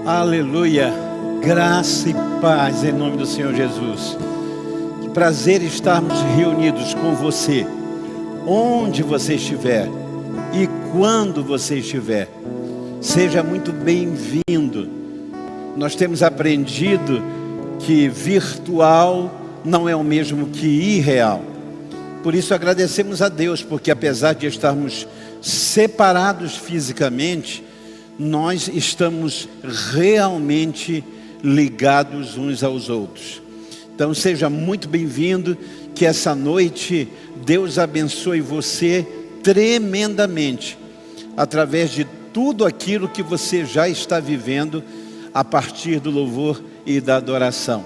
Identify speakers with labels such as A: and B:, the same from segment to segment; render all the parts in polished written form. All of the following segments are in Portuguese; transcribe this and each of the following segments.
A: Aleluia, graça e paz em nome do Senhor Jesus. Que prazer estarmos reunidos com você, onde você estiver e quando você estiver. Seja muito bem-vindo. Nós temos aprendido que virtual não é o mesmo que irreal. Por isso agradecemos a Deus, porque apesar de estarmos separados fisicamente, nós estamos realmente ligados uns aos outros. Então seja muito bem-vindo, que essa noite Deus abençoe você tremendamente, através de tudo aquilo que você já está vivendo, a partir do louvor e da adoração.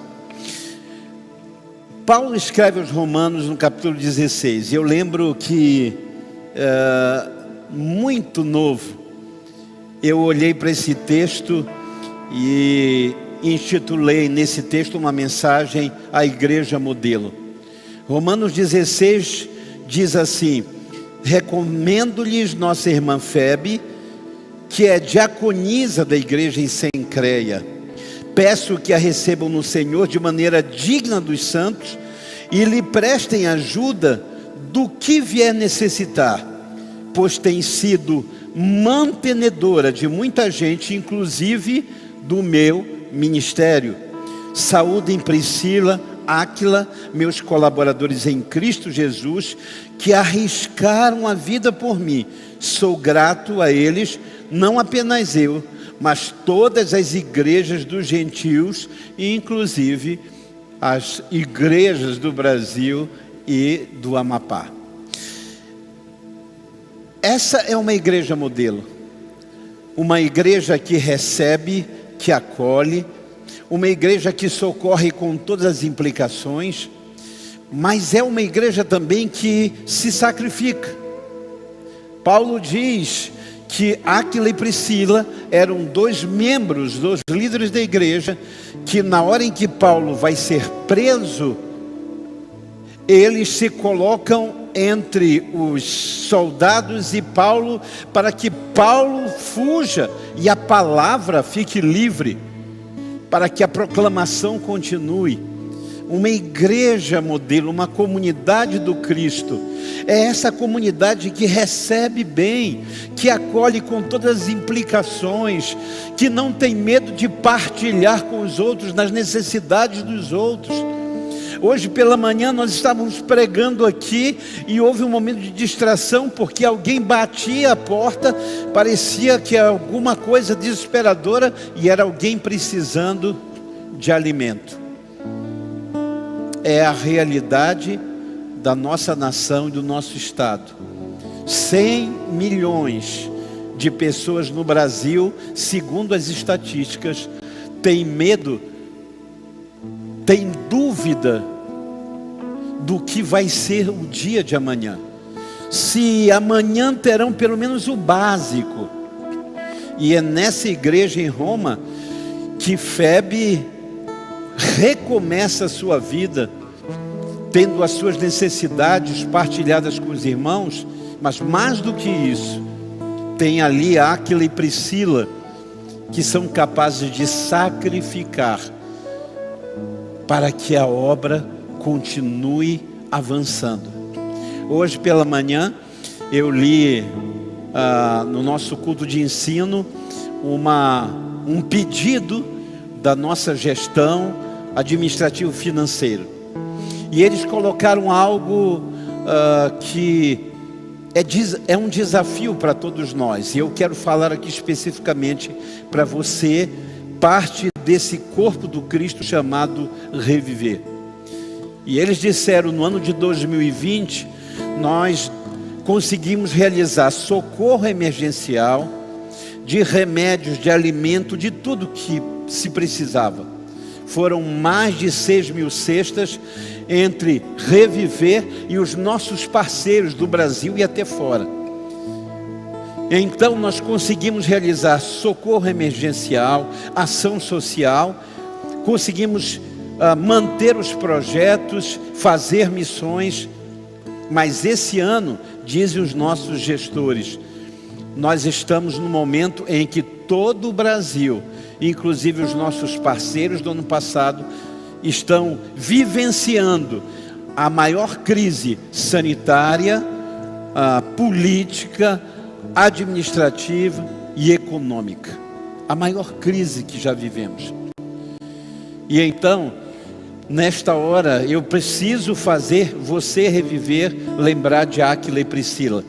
A: Paulo escreve aos Romanos no capítulo 16, e eu lembro que, muito novo, eu olhei para esse texto e intitulei nesse texto uma mensagem à igreja modelo. Romanos 16 diz assim: recomendo-lhes nossa irmã Febe, que é diaconisa da igreja em Cencreia. Peço que a recebam no Senhor de maneira digna dos santos e lhe prestem ajuda do que vier necessitar, pois tem sido mantenedora de muita gente, inclusive do meu ministério. Saúdem Priscila, Áquila, meus colaboradores em Cristo Jesus, que arriscaram a vida por mim. Sou grato a eles, não apenas eu, mas todas as igrejas dos gentios, e inclusive as igrejas do Brasil e do Amapá. Essa é uma igreja modelo, uma igreja que recebe, que acolhe, uma igreja que socorre com todas as implicações, mas é uma igreja também que se sacrifica. Paulo diz que Áquila e Priscila eram dois membros, dois líderes da igreja, que na hora em que Paulo vai ser preso, eles se colocam entre os soldados e Paulo, para que Paulo fuja e a palavra fique livre, para que a proclamação continue. Uma igreja modelo, uma comunidade do Cristo, é essa comunidade que recebe bem, que acolhe com todas as implicações, que não tem medo de partilhar com os outros nas necessidades dos outros. Hoje pela manhã nós estávamos pregando aqui e houve um momento de distração, porque alguém batia a porta, parecia que era alguma coisa desesperadora, e era alguém precisando de alimento. É a realidade da nossa nação e do nosso estado. 100 milhões de pessoas no Brasil, segundo as estatísticas, têm medo, têm dúvida do que vai ser o dia de amanhã. Se amanhã terão pelo menos o básico. E é nessa igreja em Roma que Febe recomeça a sua vida, tendo as suas necessidades partilhadas com os irmãos, mas mais do que isso, tem ali Áquila e Priscila, que são capazes de sacrificar para que a obra continue avançando. Hoje pela manhã eu li no nosso culto de ensino um pedido da nossa gestão administrativo financeiro, e eles colocaram algo que é um desafio para todos nós, e eu quero falar aqui especificamente para você, parte desse corpo do Cristo chamado Reviver. E eles disseram: no ano de 2020 nós conseguimos realizar socorro emergencial de remédios, de alimento, de tudo que se precisava. Foram mais de 6 mil cestas entre Reviver e os nossos parceiros do Brasil e até fora. Então nós conseguimos realizar socorro emergencial, ação social, conseguimos manter os projetos, fazer missões. Mas esse ano, dizem os nossos gestores, nós estamos no momento em que todo o Brasil, inclusive os nossos parceiros do ano passado, estão vivenciando a maior crise sanitária, política, administrativa e econômica. A maior crise que já vivemos. E então, nesta hora, eu preciso fazer você reviver, lembrar de Áquila e Priscila.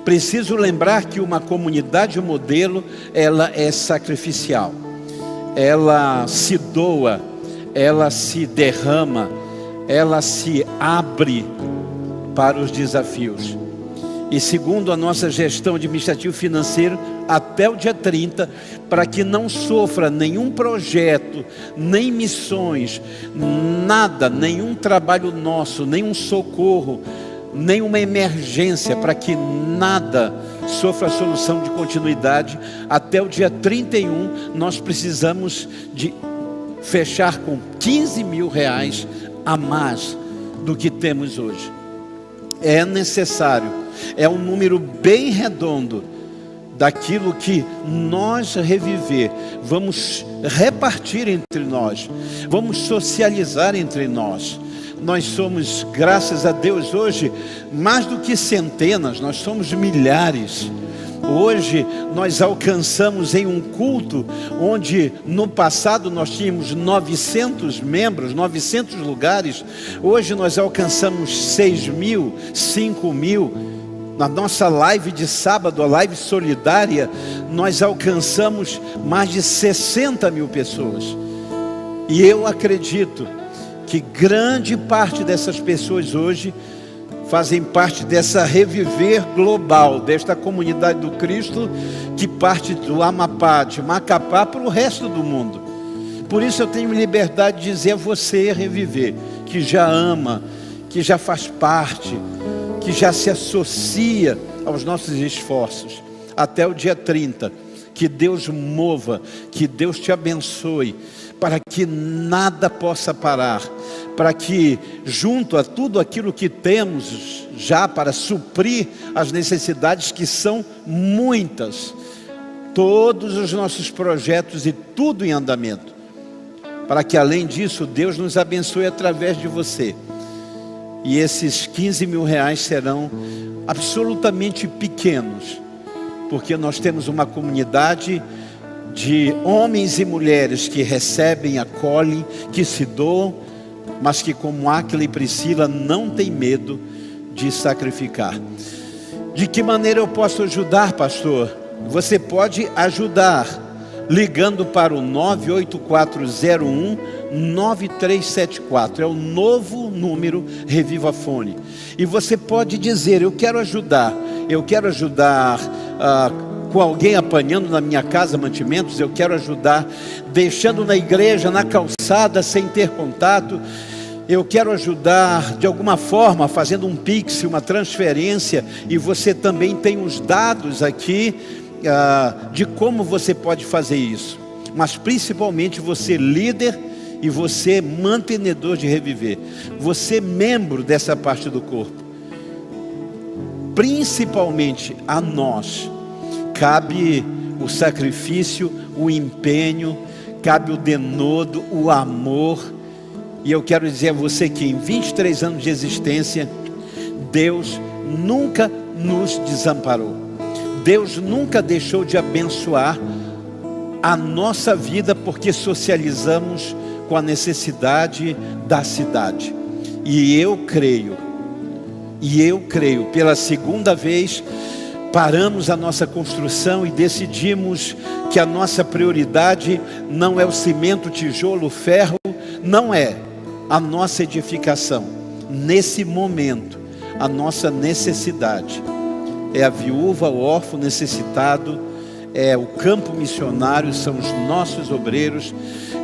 A: Preciso lembrar que uma comunidade modelo, ela é sacrificial. Ela se doa, ela se derrama, ela se abre para os desafios. E segundo a nossa gestão administrativa e financeira, até o dia 30, para que não sofra nenhum projeto, nem missões, nada, nenhum trabalho nosso, nenhum socorro, nenhuma emergência, para que nada sofra solução de continuidade, até o dia 31, nós precisamos de fechar com 15 mil reais a mais do que temos hoje. É necessário, é um número bem redondo daquilo que nós reviver, vamos repartir entre nós, vamos socializar entre nós. Nós somos, graças a Deus, hoje, mais do que centenas, nós somos milhares. Hoje nós alcançamos em um culto, onde no passado nós tínhamos 900 membros, 900 lugares. Hoje nós alcançamos 6 mil, 5 mil. Na nossa live de sábado, a live solidária, nós alcançamos mais de 60 mil pessoas. E eu acredito que grande parte dessas pessoas hoje fazem parte dessa reviver global, desta comunidade do Cristo, que parte do Amapá, de Macapá, para o resto do mundo. Por isso eu tenho liberdade de dizer a você reviver, que já ama, que já faz parte, que já se associa aos nossos esforços, até o dia 30, que Deus mova, que Deus te abençoe, para que nada possa parar, para que junto a tudo aquilo que temos já para suprir as necessidades, que são muitas, todos os nossos projetos e tudo em andamento, para que além disso Deus nos abençoe através de você. E esses 15 mil reais serão absolutamente pequenos, porque nós temos uma comunidade de homens e mulheres que recebem, acolhem, que se doam, mas que, como Áquila e Priscila, não tem medo de sacrificar. De que maneira eu posso ajudar, pastor? Você pode ajudar ligando para o 98401-9374, é o novo número Reviva Fone. E você pode dizer: eu quero ajudar com alguém apanhando na minha casa mantimentos, eu quero ajudar deixando na igreja, na calçada, sem ter contato, eu quero ajudar de alguma forma, fazendo um Pix, uma transferência, e você também tem os dados aqui de como você pode fazer isso. Mas principalmente você, líder, e você, mantenedor de reviver, você, membro dessa parte do corpo, principalmente a nós cabe o sacrifício, o empenho, cabe o denodo, o amor. E eu quero dizer a você que em 23 anos de existência, Deus nunca nos desamparou. Deus nunca deixou de abençoar a nossa vida, porque socializamos com a necessidade da cidade. E eu creio, pela segunda vez, paramos a nossa construção e decidimos que a nossa prioridade não é o cimento, tijolo, ferro, não é a nossa edificação. Nesse momento, a nossa necessidade é a viúva, o órfão necessitado, é o campo missionário, são os nossos obreiros,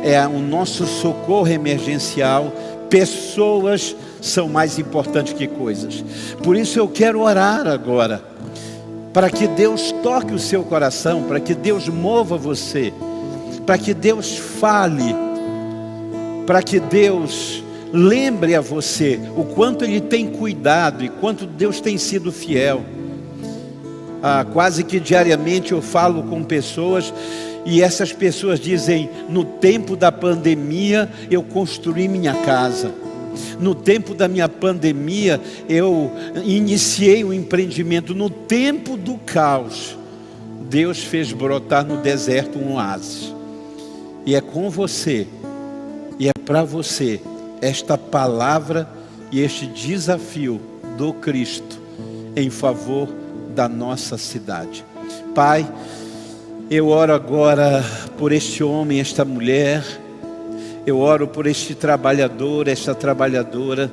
A: é o nosso socorro emergencial. Pessoas são mais importantes que coisas. Por isso eu quero orar agora, para que Deus toque o seu coração, para que Deus mova você, para que Deus fale, para que Deus lembre a você o quanto Ele tem cuidado e quanto Deus tem sido fiel. Quase que diariamente eu falo com pessoas e essas pessoas dizem: no tempo da pandemia eu construí minha casa. No tempo da minha pandemia eu iniciei um empreendimento. No tempo do caos, Deus fez brotar no deserto um oásis. E é com você, e é para você, esta palavra e este desafio do Cristo em favor da nossa cidade. Pai, eu oro agora por este homem, esta mulher. Eu oro por este trabalhador, esta trabalhadora.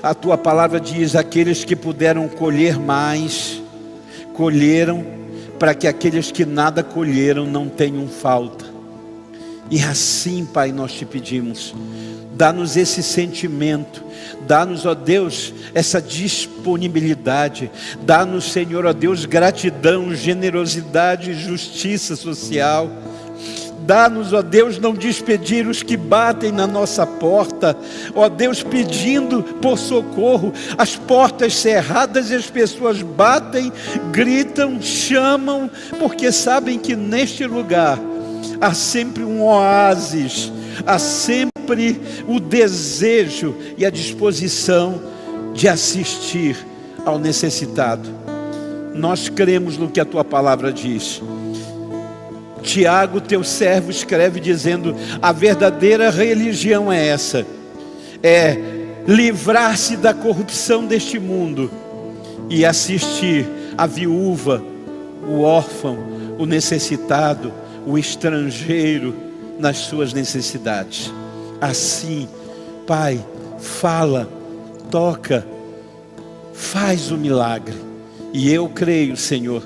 A: A tua palavra diz: aqueles que puderam colher mais, colheram, para que aqueles que nada colheram não tenham falta. E assim, Pai, nós te pedimos, dá-nos esse sentimento, dá-nos, ó Deus, essa disponibilidade, dá-nos, Senhor, ó Deus, gratidão, generosidade, justiça social. Dá-nos, ó Deus, não despedir os que batem na nossa porta, ó Deus, pedindo por socorro, as portas cerradas e as pessoas batem, gritam, chamam, porque sabem que neste lugar há sempre um oásis, há sempre o desejo e a disposição de assistir ao necessitado. Nós cremos no que a tua palavra diz. Tiago, teu servo, escreve dizendo: a verdadeira religião é essa, é livrar-se da corrupção deste mundo e assistir a viúva, o órfão, o necessitado, o estrangeiro nas suas necessidades. Assim, Pai, fala, toca, faz o milagre. E eu creio, Senhor,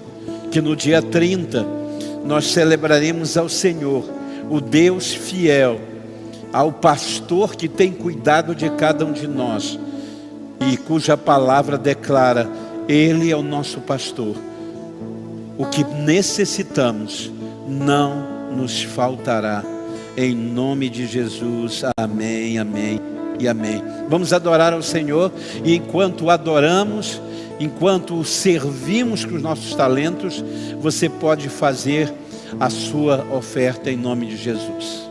A: que no dia 30 nós celebraremos ao Senhor, o Deus fiel, ao pastor que tem cuidado de cada um de nós e cuja palavra declara: Ele é o nosso pastor. O que necessitamos não nos faltará. Em nome de Jesus, amém, amém e amém. Vamos adorar ao Senhor, e enquanto adoramos, enquanto o servimos com os nossos talentos, você pode fazer a sua oferta em nome de Jesus.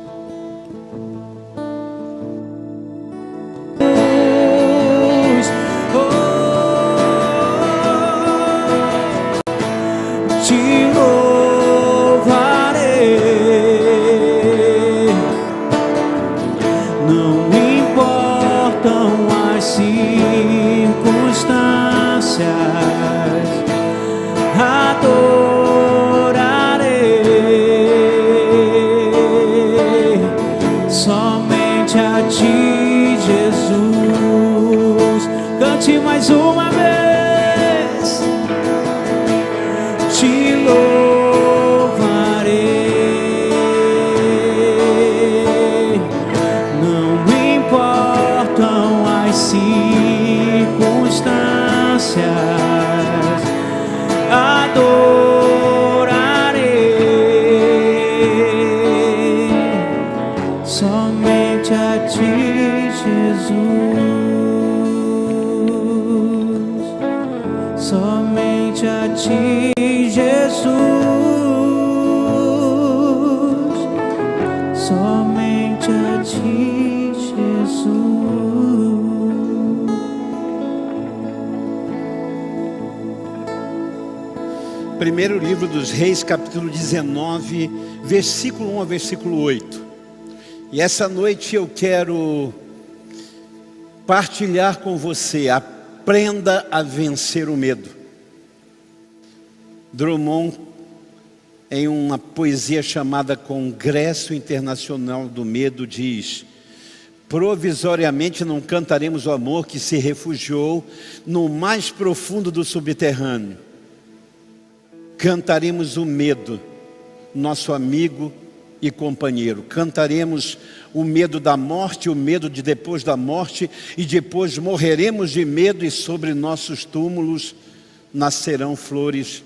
A: Primeiro livro dos Reis, capítulo 19, versículo 1 a versículo 8. E essa noite eu quero partilhar com você: aprenda a vencer o medo. Drummond, em uma poesia chamada Congresso Internacional do Medo, diz: provisoriamente não cantaremos o amor que se refugiou no mais profundo do subterrâneo. Cantaremos o medo, nosso amigo e companheiro. Cantaremos o medo da morte, o medo de depois da morte, e depois morreremos de medo, e sobre nossos túmulos nascerão flores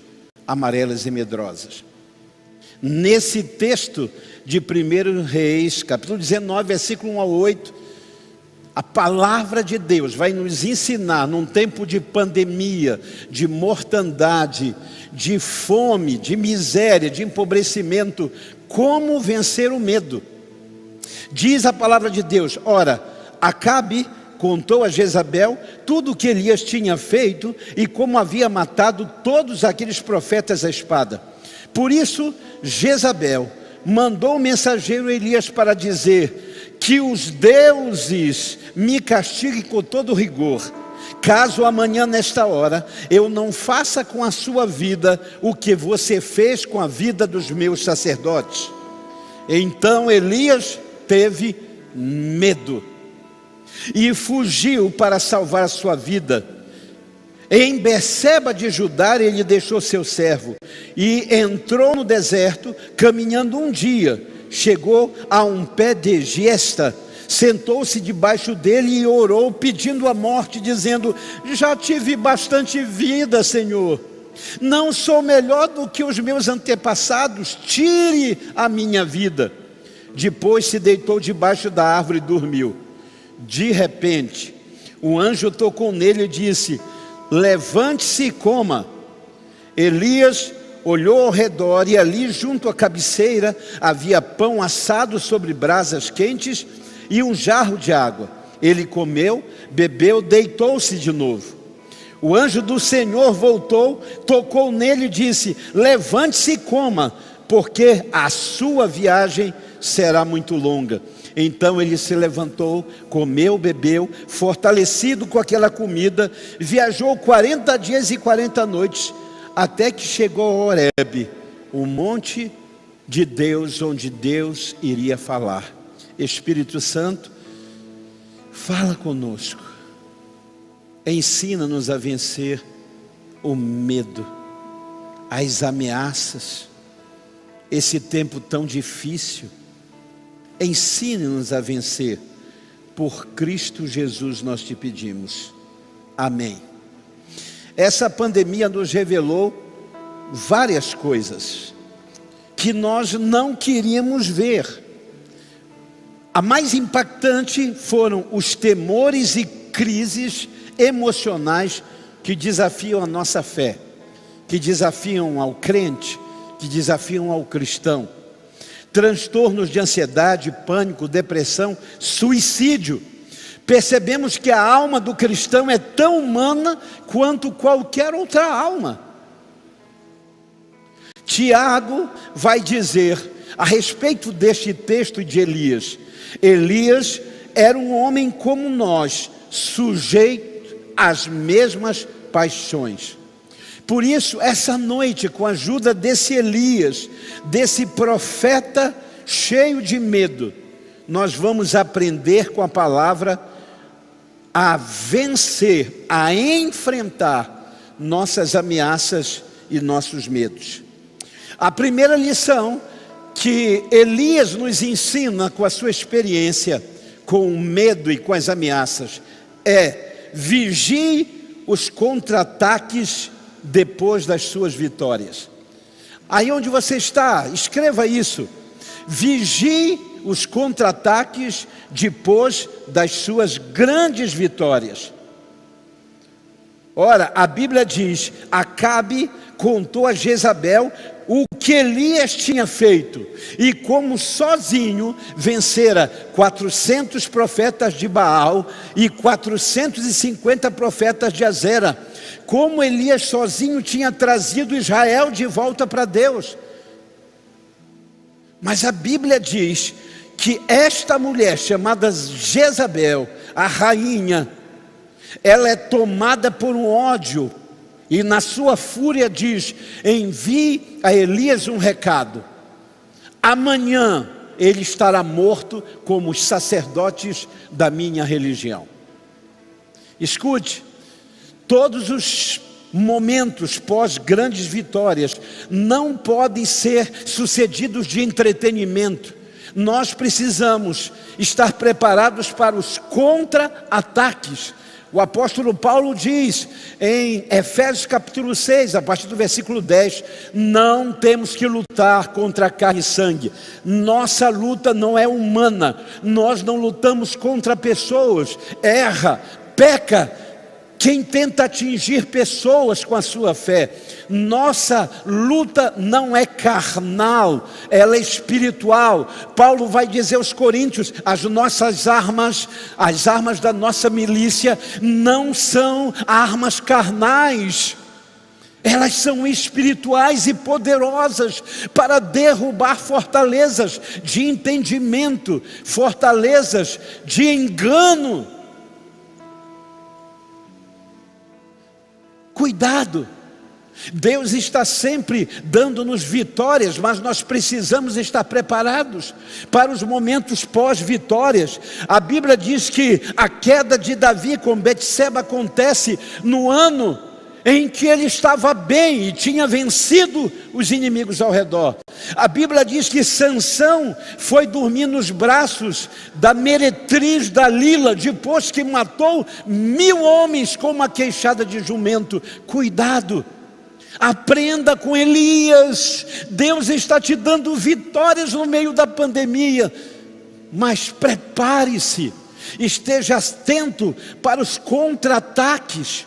A: amarelas e medrosas. Nesse texto de 1 Reis, capítulo 19, versículo 1 a 8, A palavra de Deus vai nos ensinar, num tempo de pandemia, de mortandade, de fome, de miséria, de empobrecimento, como vencer o medo. Diz a palavra de Deus: ora, Acabe contou a Jezabel tudo o que Elias tinha feito e como havia matado todos aqueles profetas à espada. Por isso, Jezabel mandou o mensageiro Elias para dizer: que os deuses me castiguem com todo rigor, caso amanhã nesta hora eu não faça com a sua vida o que você fez com a vida dos meus sacerdotes. Então Elias teve medo e fugiu para salvar a sua vida. Em Berseba de Judá ele deixou seu servo e entrou no deserto, caminhando um dia. Chegou a um pé de giesta, sentou-se debaixo dele e orou, pedindo a morte, dizendo: já tive bastante vida, Senhor, não sou melhor do que os meus antepassados, tire a minha vida. Depois se deitou debaixo da árvore e dormiu. De repente, o anjo tocou nele e disse: levante-se e coma. Elias olhou ao redor e ali junto à cabeceira havia pão assado sobre brasas quentes e um jarro de água. Ele comeu, bebeu, deitou-se de novo. O anjo do Senhor voltou, tocou nele e disse: levante-se e coma, porque a sua viagem será muito longa. Então ele se levantou, comeu, bebeu, fortalecido com aquela comida, viajou 40 dias e 40 noites, até que chegou a Horebe, o monte de Deus, onde Deus iria falar. Espírito Santo, fala conosco, ensina-nos a vencer o medo, as ameaças, esse tempo tão difícil. Ensine-nos a vencer, por Cristo Jesus nós te pedimos, amém. Essa pandemia nos revelou várias coisas que nós não queríamos ver. A mais impactante foram os temores e crises emocionais que desafiam a nossa fé, que desafiam ao crente, que desafiam ao cristão. Transtornos de ansiedade, pânico, depressão, suicídio. Percebemos que a alma do cristão é tão humana quanto qualquer outra alma. Tiago vai dizer a respeito deste texto de Elias: Elias era um homem como nós, sujeito às mesmas paixões. Por isso, essa noite, com a ajuda desse Elias, desse profeta cheio de medo, nós vamos aprender com a palavra a vencer, a enfrentar nossas ameaças e nossos medos. A primeira lição que Elias nos ensina com a sua experiência com o medo e com as ameaças é: vigie os contra-ataques depois das suas vitórias. Aí onde você está, escreva isso: vigie os contra-ataques depois das suas grandes vitórias. Ora, a Bíblia diz: Acabe contou a Jezabel o que Elias tinha feito e como sozinho vencera 400 profetas de Baal e 450 profetas de Azera. Como Elias sozinho tinha trazido Israel de volta para Deus. Mas a Bíblia diz que esta mulher chamada Jezabel, a rainha, ela é tomada por um ódio e na sua fúria diz: envie a Elias um recado, amanhã ele estará morto como os sacerdotes da minha religião. Escute, todos os momentos pós grandes vitórias não podem ser sucedidos de entretenimento. Nós precisamos estar preparados para os contra-ataques, O apóstolo Paulo diz em Efésios capítulo 6, a partir do versículo 10, não temos que lutar contra carne e sangue. Nossa luta não é humana, nós não lutamos contra pessoas. Erra, peca quem tenta atingir pessoas com a sua fé. Nossa luta não é carnal, ela é espiritual. Paulo vai dizer aos coríntios, as nossas armas, as armas da nossa milícia não são armas carnais. Elas são espirituais e poderosas para derrubar fortalezas de entendimento, fortalezas de engano. Cuidado, Deus está sempre dando-nos vitórias, mas nós precisamos estar preparados para os momentos pós-vitórias. A Bíblia diz que a queda de Davi com Betseba acontece no ano em que ele estava bem e tinha vencido os inimigos ao redor. A Bíblia diz que Sansão foi dormir nos braços da meretriz Dalila, depois que matou 1000 homens com uma queixada de jumento. Cuidado, aprenda com Elias. Deus está te dando vitórias no meio da pandemia, mas prepare-se, esteja atento para os contra-ataques.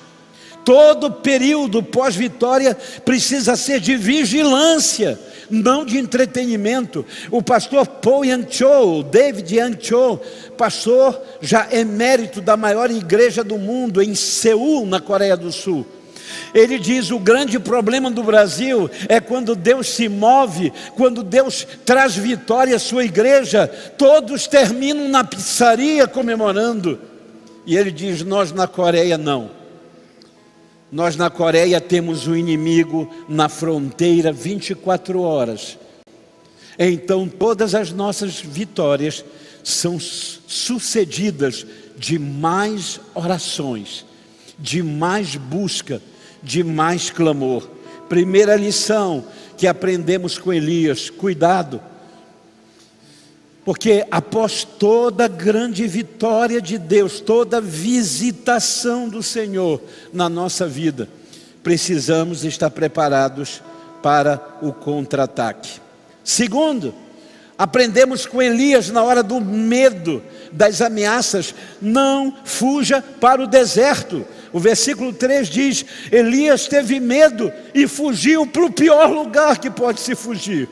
A: Todo período pós-vitória precisa ser de vigilância, não de entretenimento. O pastor Paul Yang Cho, David Yang Cho, pastor já emérito da maior igreja do mundo em Seul, na Coreia do Sul, ele diz: o grande problema do Brasil é quando Deus se move, quando Deus traz vitória à sua igreja, todos terminam na pizzaria comemorando. E ele diz: nós na Coreia não. Nós na Coreia temos o inimigo na fronteira 24 horas. Então todas as nossas vitórias são sucedidas de mais orações, de mais busca, de mais clamor. Primeira lição que aprendemos com Elias: cuidado. Porque após toda grande vitória de Deus, toda visitação do Senhor na nossa vida, precisamos estar preparados para o contra-ataque. Segundo, aprendemos com Elias na hora do medo, das ameaças: não fuja para o deserto. O versículo 3 diz: Elias teve medo e fugiu para o pior lugar que pode se fugir.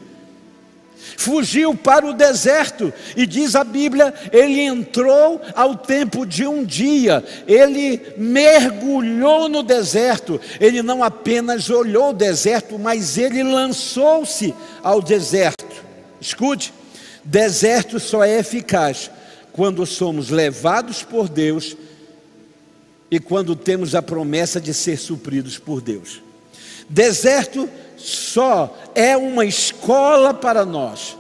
A: Fugiu para o deserto, e diz a Bíblia, ele entrou ao tempo de um dia, ele mergulhou no deserto. Ele não apenas olhou o deserto, mas ele lançou-se ao deserto. Escute, deserto só é eficaz quando somos levados por Deus e quando temos a promessa de ser supridos por Deus. Deserto só é uma escola para nós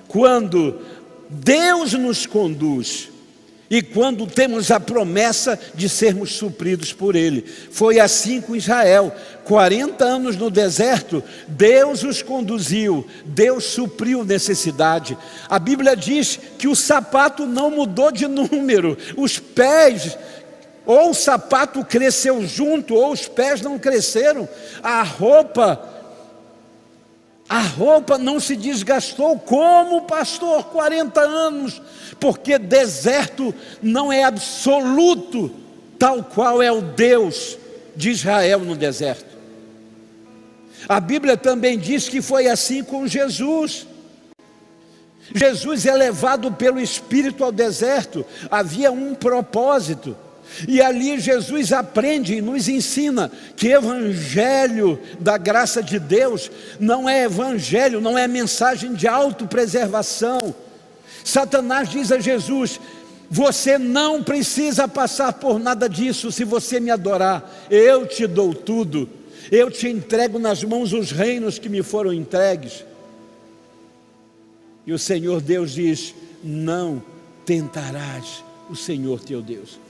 A: quando Deus nos conduz e quando temos a promessa de sermos supridos por Ele. Foi assim com Israel, 40 anos no deserto, Deus os conduziu, Deus supriu necessidade. A Bíblia diz que o sapato não mudou de número, os pés, ou o sapato cresceu junto, ou os pés não cresceram. A roupa não se desgastou. Como, pastor? 40 anos. Porque deserto não é absoluto, tal qual é o Deus de Israel no deserto. A Bíblia também diz que foi assim com Jesus. Jesus é levado pelo Espírito ao deserto. Havia um propósito. E ali Jesus aprende e nos ensina que evangelho da graça de Deus não é evangelho, não é mensagem de autopreservação. Satanás diz a Jesus: você não precisa passar por nada disso se você me adorar. Eu te dou tudo, eu te entrego nas mãos os reinos que me foram entregues. E o Senhor Deus diz: não tentarás o Senhor teu Deus.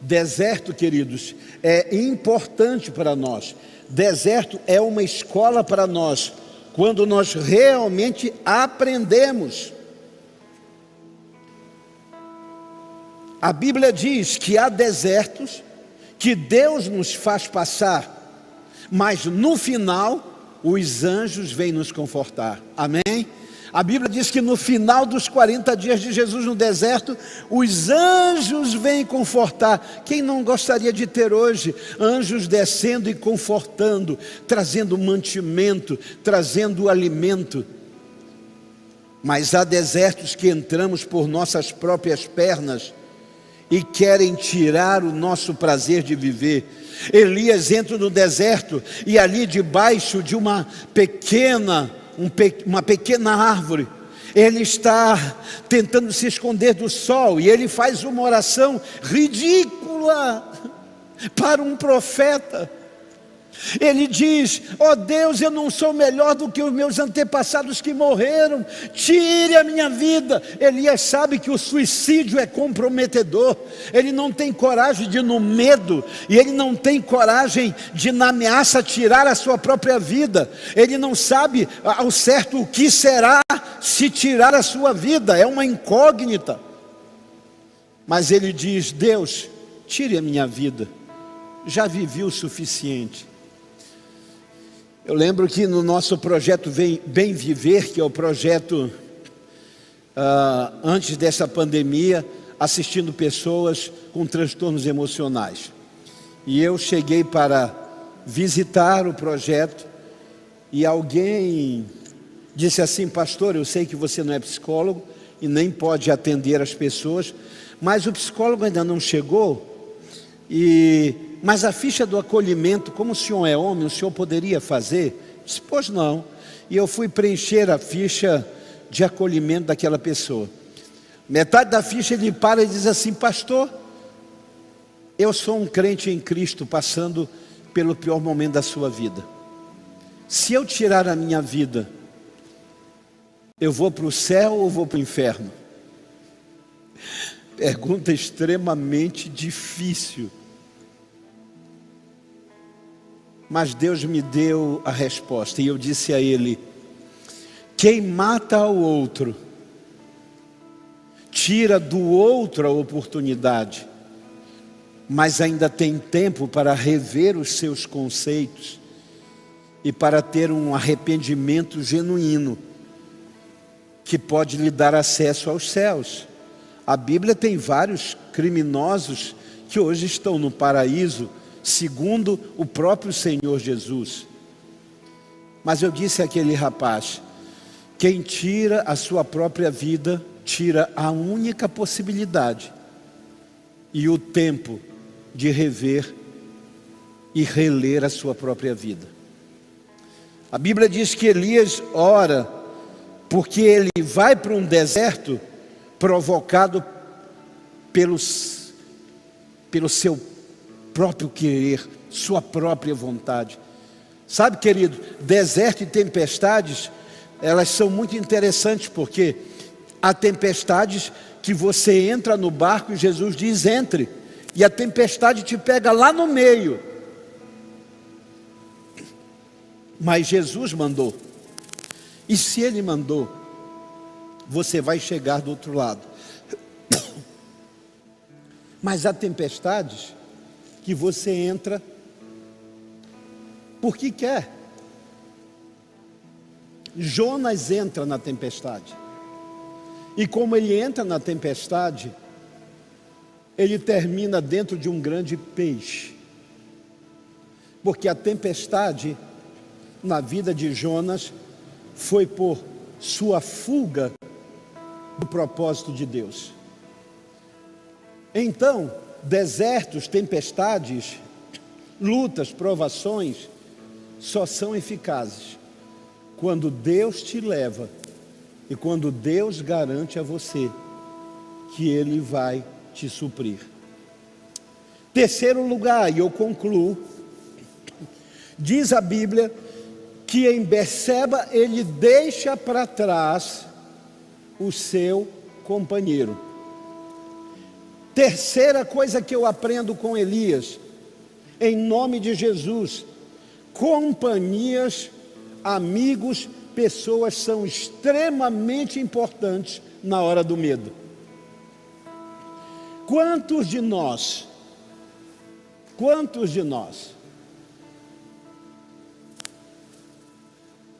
A: Deserto, queridos, é importante para nós. Deserto é uma escola para nós, quando nós realmente aprendemos. A Bíblia diz que há desertos que Deus nos faz passar, mas no final os anjos vêm nos confortar. Amém? A Bíblia diz que no final dos 40 dias de Jesus no deserto, os anjos vêm confortar. Quem não gostaria de ter hoje anjos descendo e confortando, trazendo mantimento, trazendo alimento? Mas há desertos que entramos por nossas próprias pernas e querem tirar o nosso prazer de viver. Elias entra no deserto e ali debaixo de uma pequena árvore, ele está tentando se esconder do sol, e ele faz uma oração ridícula para um profeta. Ele diz: ó Deus, eu não sou melhor do que os meus antepassados que morreram, tire a minha vida. Elias sabe que o suicídio é comprometedor, ele não tem coragem de, no medo, e ele não tem coragem de, na ameaça, tirar a sua própria vida. Ele não sabe ao certo o que será se tirar a sua vida, é uma incógnita. Mas ele diz: Deus, tire a minha vida, já vivi o suficiente. Eu lembro que no nosso projeto Bem Viver, que é o projeto antes dessa pandemia, assistindo pessoas com transtornos emocionais. E eu cheguei para visitar o projeto e alguém disse assim: pastor, eu sei que você não é psicólogo e nem pode atender as pessoas, mas o psicólogo ainda não chegou, mas a ficha do acolhimento, como o senhor é homem, o senhor poderia fazer? Eu disse: pois não. E eu fui preencher a ficha de acolhimento daquela pessoa. Metade da ficha ele para e diz assim: pastor, eu sou um crente em Cristo passando pelo pior momento da sua vida. Se eu tirar a minha vida, eu vou para o céu ou vou para o inferno? Pergunta extremamente difícil. Mas Deus me deu a resposta, e eu disse a ele: quem mata ao outro, tira do outro a oportunidade, mas ainda tem tempo para rever os seus conceitos e para ter um arrependimento genuíno, que pode lhe dar acesso aos céus. A Bíblia tem vários criminosos que hoje estão no paraíso, segundo o próprio Senhor Jesus. Mas eu disse àquele rapaz: quem tira a sua própria vida, tira a única possibilidade e o tempo de rever e reler a sua própria vida. A Bíblia diz que Elias ora, porque ele vai para um deserto provocado pelo seu próprio querer, sua própria vontade. Sabe, querido, deserto e tempestades, elas são muito interessantes, porque há tempestades que você entra no barco e Jesus diz: entre, e a tempestade te pega lá no meio. Mas Jesus mandou, e se Ele mandou, você vai chegar do outro lado. Mas há tempestades que você entra porque quer. Jonas entra na tempestade, e como ele entra na tempestade, ele termina dentro de um grande peixe, porque a tempestade na vida de Jonas foi por sua fuga do propósito de Deus. Então, desertos, tempestades, lutas, provações, só são eficazes quando Deus te leva e quando Deus garante a você que Ele vai te suprir. Terceiro lugar, e eu concluo, diz a Bíblia que em Berseba ele deixa para trás o seu companheiro. Terceira coisa que eu aprendo com Elias, em nome de Jesus: companhias, amigos, pessoas são extremamente importantes na hora do medo. Quantos de nós,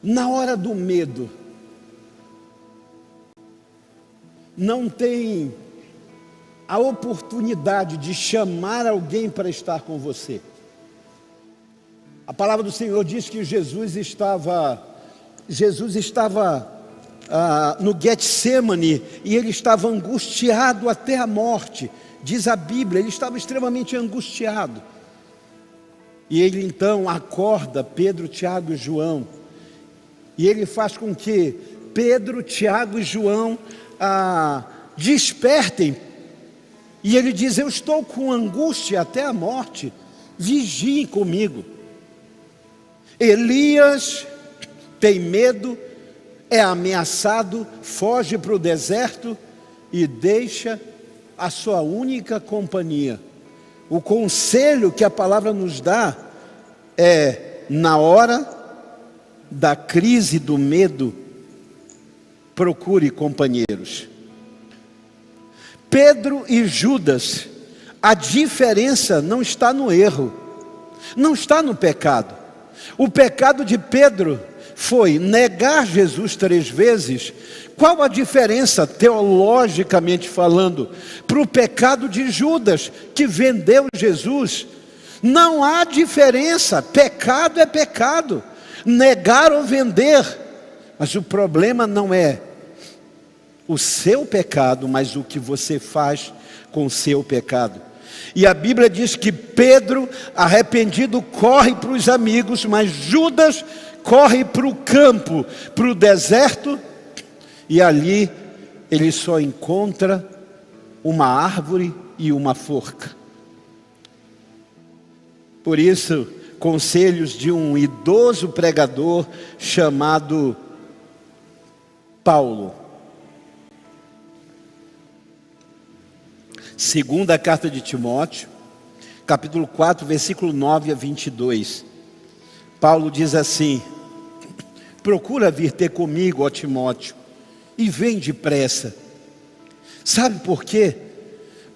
A: na hora do medo, não tem a oportunidade de chamar alguém para estar com você? A palavra do Senhor diz que Jesus estava no Getsemane, e ele estava angustiado até a morte. Diz a Bíblia, ele estava extremamente angustiado. E ele então acorda Pedro, Tiago e João, e ele faz com que Pedro, Tiago e João despertem. E ele diz: eu estou com angústia até a morte, vigiem comigo. Elias tem medo, é ameaçado, foge para o deserto e deixa a sua única companhia. O conselho que a palavra nos dá é: na hora da crise do medo, procure companheiros. Pedro e Judas, a diferença não está no erro, não está no pecado. O pecado de Pedro foi negar Jesus 3 vezes. Qual a diferença, teologicamente falando, para o pecado de Judas, que vendeu Jesus? Não há diferença. Pecado é pecado, negar ou vender. Mas o problema não é o seu pecado, mas o que você faz com o seu pecado. E a Bíblia diz que Pedro, arrependido, corre para os amigos, mas Judas corre para o campo, para o deserto, e ali ele só encontra uma árvore e uma forca. Por isso, conselhos de um idoso pregador chamado Paulo. Segunda carta de Timóteo, capítulo 4, versículo 9 a 22. Paulo diz assim: procura vir ter comigo, ó Timóteo, e vem depressa. Sabe por quê?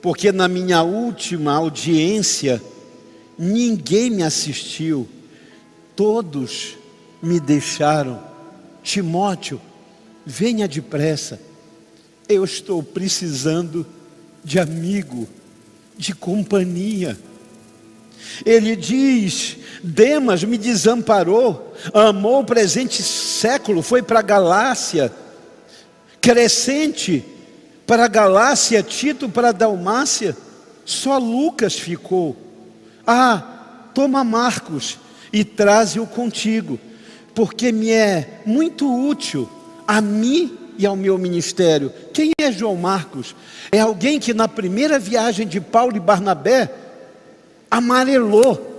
A: Porque na minha última audiência, ninguém me assistiu, todos me deixaram. Timóteo, venha depressa, eu estou precisando de amigo, de companhia. Ele diz: Demas me desamparou, amou o presente século, foi para a Galácia. Crescente para a Galácia, Tito para a Dalmácia, só Lucas ficou. Toma Marcos e traze-o contigo, porque me é muito útil a mim e ao meu ministério. Quem é João Marcos? É alguém que na primeira viagem de Paulo e Barnabé amarelou,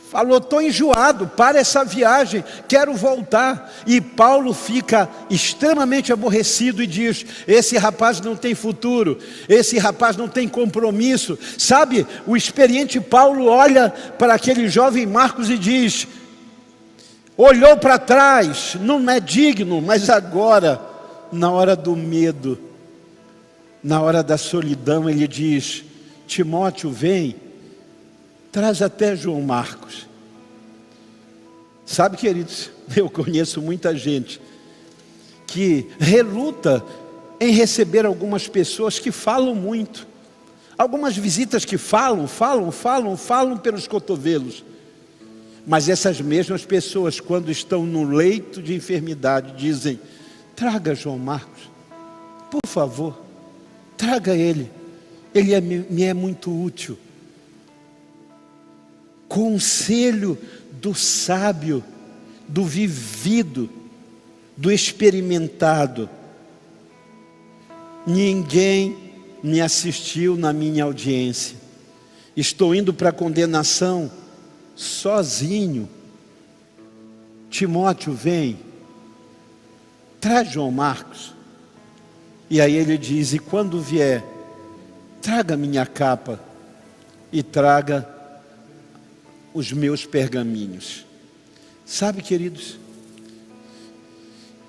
A: falou: estou enjoado, para essa viagem, quero voltar. E Paulo fica extremamente aborrecido e diz: esse rapaz não tem futuro, esse rapaz não tem compromisso. Sabe, o experiente Paulo olha para aquele jovem Marcos e diz: olhou para trás, não é digno. Mas agora, na hora do medo, na hora da solidão, ele diz: Timóteo, vem, traz até João Marcos. Sabe, queridos, eu conheço muita gente que reluta em receber algumas pessoas que falam muito, algumas visitas que falam pelos cotovelos. Mas essas mesmas pessoas, quando estão no leito de enfermidade, dizem: traga João Marcos, por favor, traga ele, me é muito útil. Conselho do sábio, do vivido, do experimentado. Ninguém me assistiu na minha audiência, estou indo para a condenação sozinho. Timóteo, vem, traz João Marcos. E aí ele diz: e quando vier, traga minha capa e traga os meus pergaminhos. Sabe, queridos,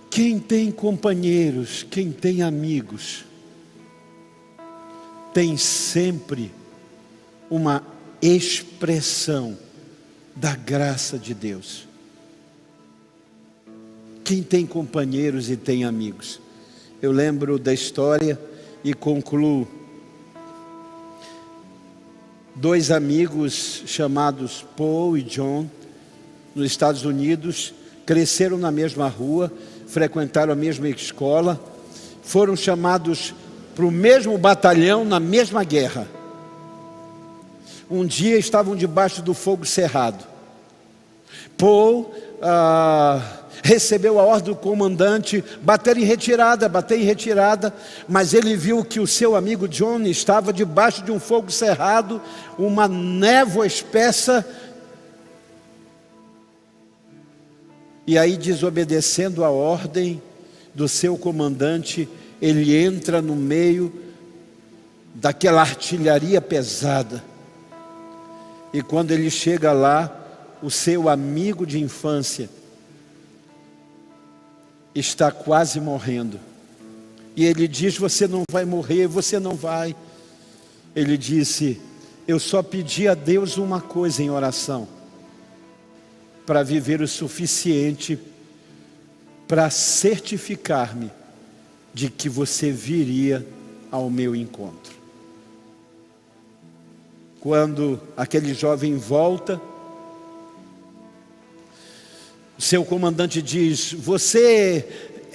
A: quem tem companheiros, quem tem amigos, tem sempre uma expressão da graça de Deus. Quem tem companheiros e tem amigos? Eu lembro da história e concluo. Dois amigos chamados Paul e John, nos Estados Unidos, cresceram na mesma rua, frequentaram a mesma escola, foram chamados para o mesmo batalhão na mesma guerra. Um dia estavam debaixo do fogo cerrado. Paul recebeu a ordem do comandante bater em retirada, mas ele viu que o seu amigo John estava debaixo de um fogo cerrado, uma névoa espessa, e aí, desobedecendo a ordem do seu comandante, ele entra no meio daquela artilharia pesada, e quando ele chega lá, o seu amigo de infância está quase morrendo, e ele diz: você não vai morrer, você não vai. Ele disse: eu só pedi a Deus uma coisa em oração, para viver o suficiente para certificar-me de que você viria ao meu encontro. Quando aquele jovem volta, o seu comandante diz: você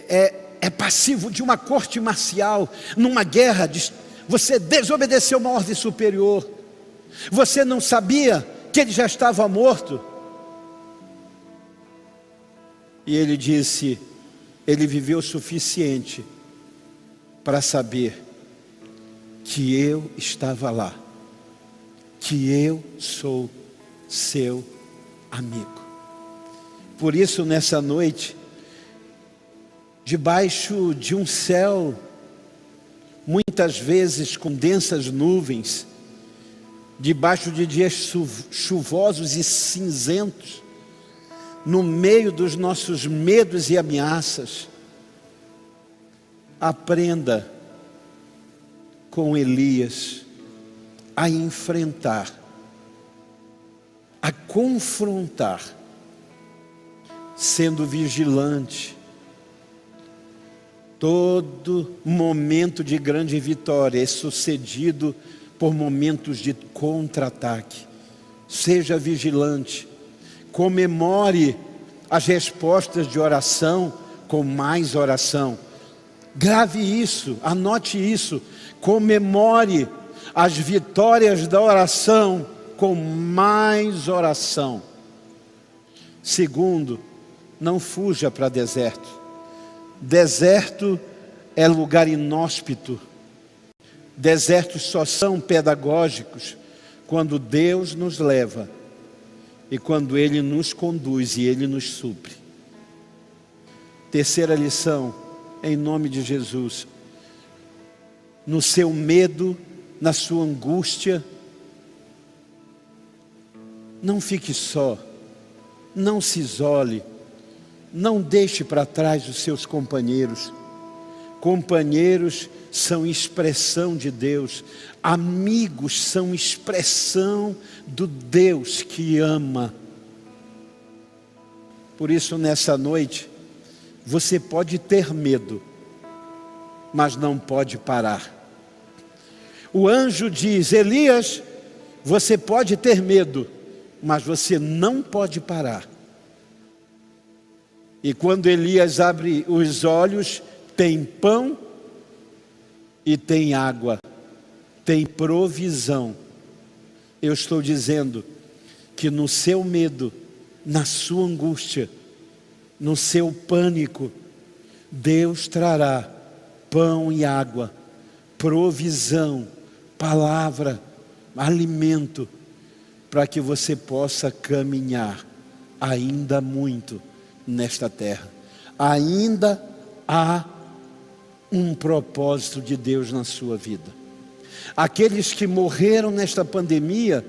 A: é passivo de uma corte marcial, numa guerra, você desobedeceu uma ordem superior, você não sabia que ele já estava morto. E ele disse: ele viveu o suficiente para saber que eu estava lá, que eu sou seu amigo. Por isso, nessa noite, debaixo de um céu, muitas vezes com densas nuvens, debaixo de dias chuvosos e cinzentos, no meio dos nossos medos e ameaças, aprenda com Elias a enfrentar, a confrontar, sendo vigilante. Todo momento de grande vitória é sucedido por momentos de contra-ataque. Seja vigilante. Comemore as respostas de oração com mais oração. Grave isso, anote isso. Comemore as vitórias da oração com mais oração. Segundo, não fuja para deserto. Deserto é lugar inóspito. Desertos só são pedagógicos quando Deus nos leva e quando Ele nos conduz e Ele nos supre. Terceira lição, em nome de Jesus: no seu medo, na sua angústia, não fique só, não se isole, não deixe para trás os seus companheiros. Companheiros são expressão de Deus, amigos são expressão do Deus que ama. Por isso, nessa noite, você pode ter medo, mas não pode parar. O anjo diz: Elias, você pode ter medo, mas você não pode parar. E quando Elias abre os olhos, tem pão e tem água, tem provisão. Eu estou dizendo que no seu medo, na sua angústia, no seu pânico, Deus trará pão e água, provisão, palavra, alimento, para que você possa caminhar ainda muito nesta terra. Ainda há um propósito de Deus na sua vida. Aqueles que morreram nesta pandemia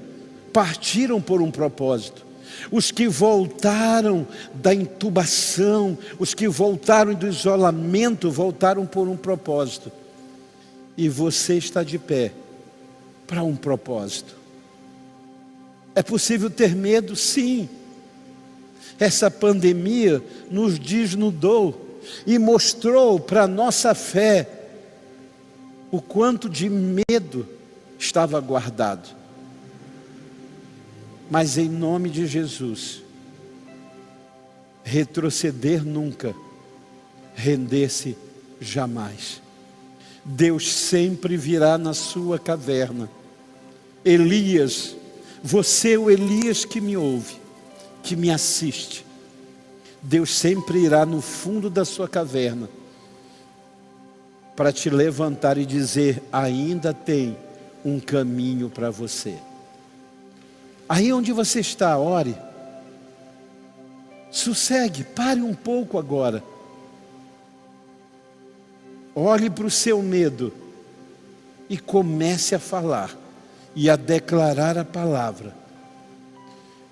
A: partiram por um propósito. Os que voltaram da intubação, os que voltaram do isolamento, voltaram por um propósito. E você está de pé, para um propósito. É possível ter medo, sim. Essa pandemia nos desnudou e mostrou para a nossa fé o quanto de medo estava guardado. Mas em nome de Jesus, retroceder nunca, render-se jamais. Deus sempre virá na sua caverna. Elias, você é o Elias que me ouve, que me assiste. Deus sempre irá no fundo da sua caverna para te levantar e dizer: ainda tem um caminho para você. Aí onde você está, ore. Sossegue, pare um pouco agora. Olhe para o seu medo e comece a falar e a declarar a palavra.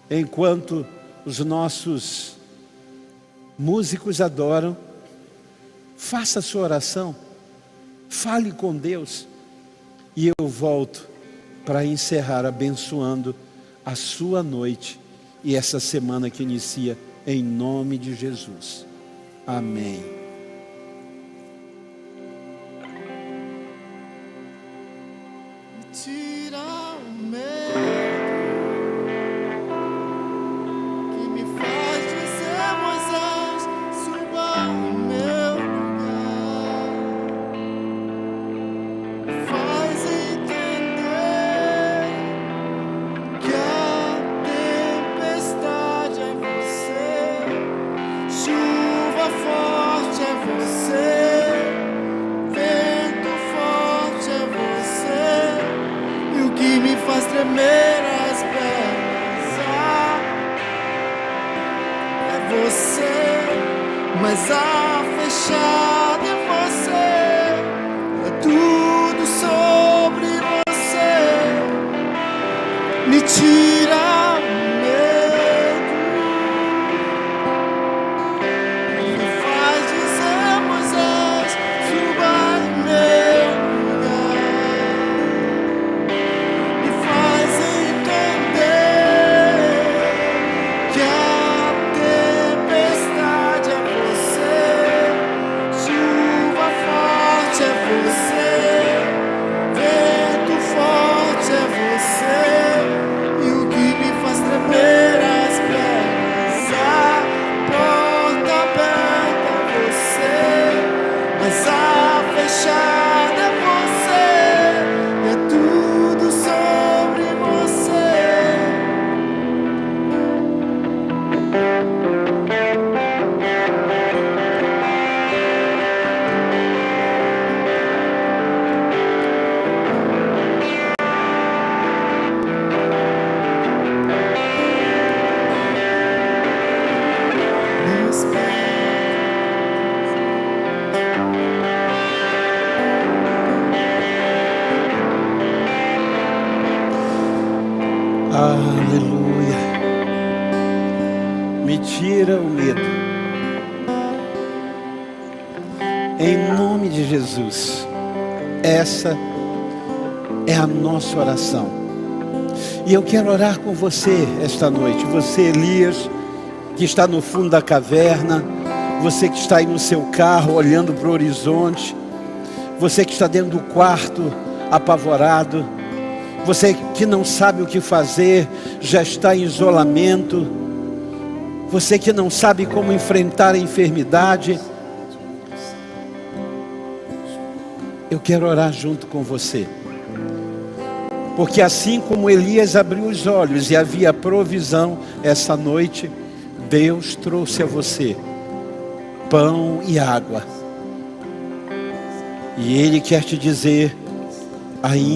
A: Enquanto os nossos músicos adoram, faça a sua oração, fale com Deus, e eu volto para encerrar abençoando a sua noite e essa semana que inicia, em nome de Jesus. Amém.
B: Tira o medo que me faz dizer: Moisés, suba ao meu lugar. Faz entender que a tempestade é você, chuva forte é você, vento forte é você. E o que me faz tremer as pernas é você, mas a fechada é você, é tudo sobre você. Me tira o medo, me faz dizer: Moisés, suba em meu lugar. Me faz entender que a tempestade é você, chuva forte é você, vento forte é você. E o que me faz tremer as pernas, a porta aberta é você, mas a fechada é você, é tudo sobre você. Meus pés.
A: Aleluia. Me tira o medo. Em nome de Jesus. Essa é a nossa oração. E eu quero orar com você esta noite. Você, Elias, que está no fundo da caverna. Você que está aí no seu carro olhando para o horizonte. Você que está dentro do quarto apavorado. Você que não sabe o que fazer, já está em isolamento. Você que não sabe como enfrentar a enfermidade. Eu quero orar junto com você. Porque assim como Elias abriu os olhos e havia provisão essa noite, Deus trouxe a você pão e água. E Ele quer te dizer: ainda